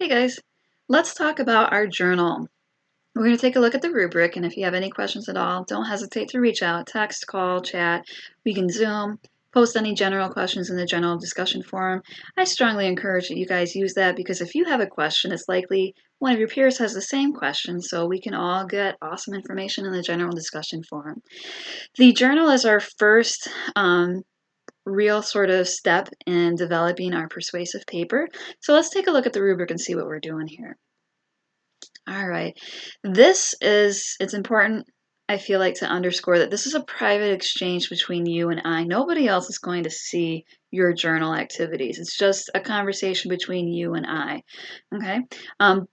Hey guys, let's talk about our journal. We're going to take a look at the rubric, and if you have any questions at all, don't hesitate to reach out, text, call, chat. We can Zoom, post any general questions in the general discussion forum. I strongly encourage that you guys use that because if you have a question, it's likely one of your peers has the same question, so we can all get awesome information in the general discussion forum. The journal is our first real sort of step in developing our persuasive paper. So let's take a look at the rubric and see what we're doing here. All right. It's important, I feel like, to underscore that this is a private exchange between you and I. Nobody else is going to see your journal activities. It's just a conversation between you and I. Okay.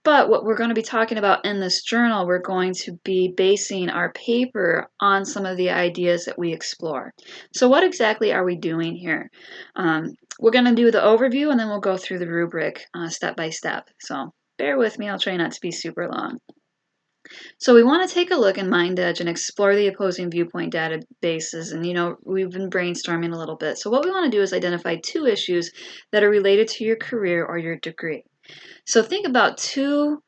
But what we're going to be talking about in this journal, we're going to be basing our paper on some of the ideas that we explore. So, what exactly are we doing here? We're going to do the overview and then we'll go through the rubric step by step. So, bear with me, I'll try not to be super long. So we want to take a look in MindEdge and explore the opposing viewpoint databases. And we've been brainstorming a little bit. So what we want to do is identify two issues that are related to your career or your degree. So think about two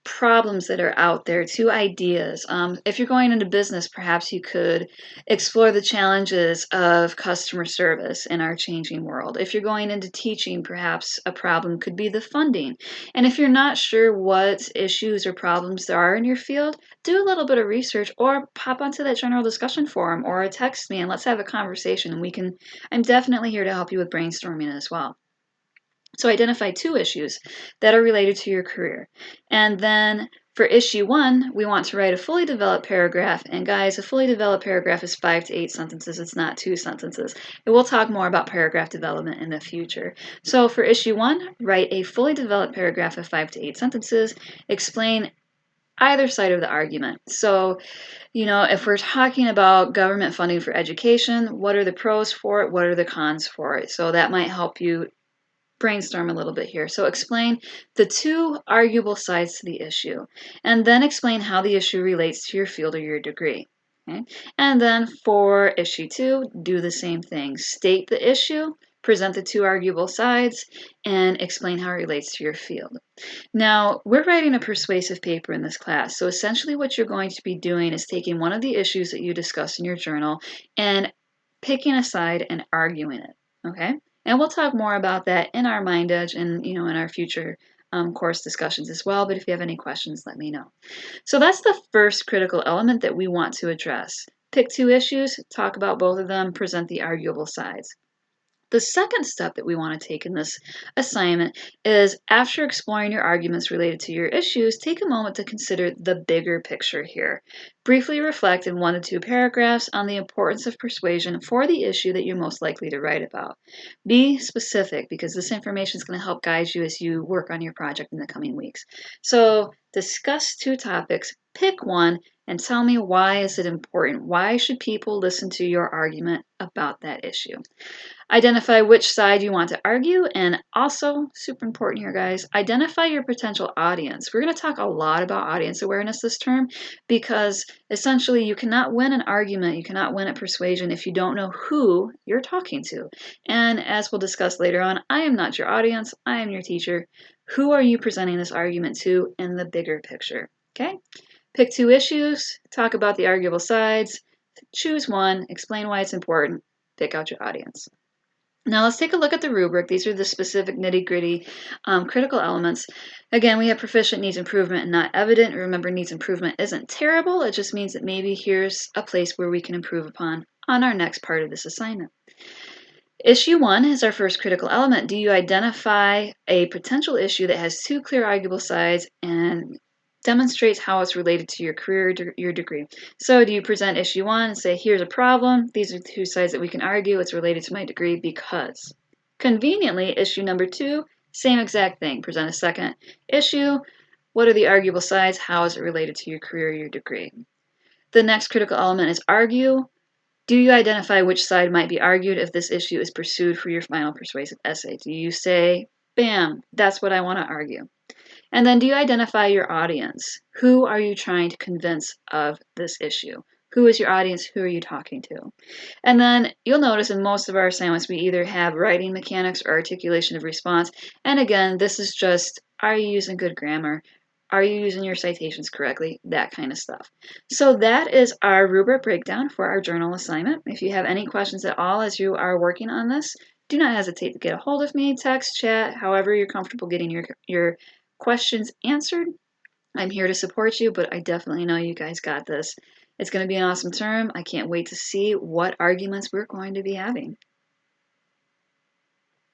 problems that are out there, two ideas. If you're going into business, perhaps you could explore the challenges of customer service in our changing world. If you're going into teaching, perhaps a problem could be the funding. And if you're not sure what issues or problems there are in your field, do a little bit of research or pop onto that general discussion forum or text me and let's have a conversation. And I'm definitely here to help you with brainstorming as well. So identify two issues that are related to your career. And then for issue 1, we want to write a fully developed paragraph. And guys, a fully developed paragraph is 5 to 8 sentences. It's not 2 sentences. And we'll talk more about paragraph development in the future. So for issue 1, write a fully developed paragraph of 5 to 8 sentences. Explain either side of the argument. So, if we're talking about government funding for education, what are the pros for it? What are the cons for it? So that might help you brainstorm a little bit here. So explain the two arguable sides to the issue, and then explain how the issue relates to your field or your degree. Okay? And then for issue 2, do the same thing. State the issue, present the two arguable sides, and explain how it relates to your field. Now, we're writing a persuasive paper in this class, so essentially what you're going to be doing is taking one of the issues that you discuss in your journal and picking a side and arguing it, okay? And we'll talk more about that in our MindEdge and in our future course discussions as well. But if you have any questions, let me know. So that's the first critical element that we want to address. Pick two issues, talk about both of them, present the arguable sides. The second step that we want to take in this assignment is after exploring your arguments related to your issues, take a moment to consider the bigger picture here. Briefly reflect in 1 to 2 paragraphs on the importance of persuasion for the issue that you're most likely to write about. Be specific because this information is going to help guide you as you work on your project in the coming weeks. So discuss 2 topics, pick one, and tell me why is it important? Why should people listen to your argument about that issue? Identify which side you want to argue, and also, super important here, guys, identify your potential audience. We're going to talk a lot about audience awareness this term because essentially you cannot win an argument, you cannot win at persuasion if you don't know who you're talking to. And as we'll discuss later on, I am not your audience, I am your teacher. Who are you presenting this argument to in the bigger picture? Okay? Pick 2 issues, talk about the arguable sides, choose one, explain why it's important, pick out your audience. Now let's take a look at the rubric. These are the specific nitty-gritty critical elements. Again, we have proficient needs improvement and not evident. Remember, needs improvement isn't terrible. It just means that maybe here's a place where we can improve upon on our next part of this assignment. Issue 1 is our first critical element. Do you identify a potential issue that has 2 clear arguable sides and demonstrates how it's related to your career or your degree? So do you present issue 1 and say, here's a problem, these are the 2 sides that we can argue, it's related to my degree because. Conveniently, issue number 2, same exact thing. Present a second issue, what are the arguable sides, how is it related to your career or your degree? The next critical element is argue. Do you identify which side might be argued if this issue is pursued for your final persuasive essay? Do you say, bam, that's what I want to argue? And then do you identify your audience? Who are you trying to convince of this issue? Who is your audience? Who are you talking to? And then you'll notice in most of our assignments, we either have writing mechanics or articulation of response. And again, this is just Are you using good grammar? Are you using your citations correctly? That kind of stuff. So that is our rubric breakdown for our journal assignment. If you have any questions at all as you are working on this, do not hesitate to get a hold of me, text, chat, however you're comfortable getting your questions answered. I'm here to support you, but I definitely know you guys got this. It's going to be an awesome term. I can't wait to see what arguments we're going to be having.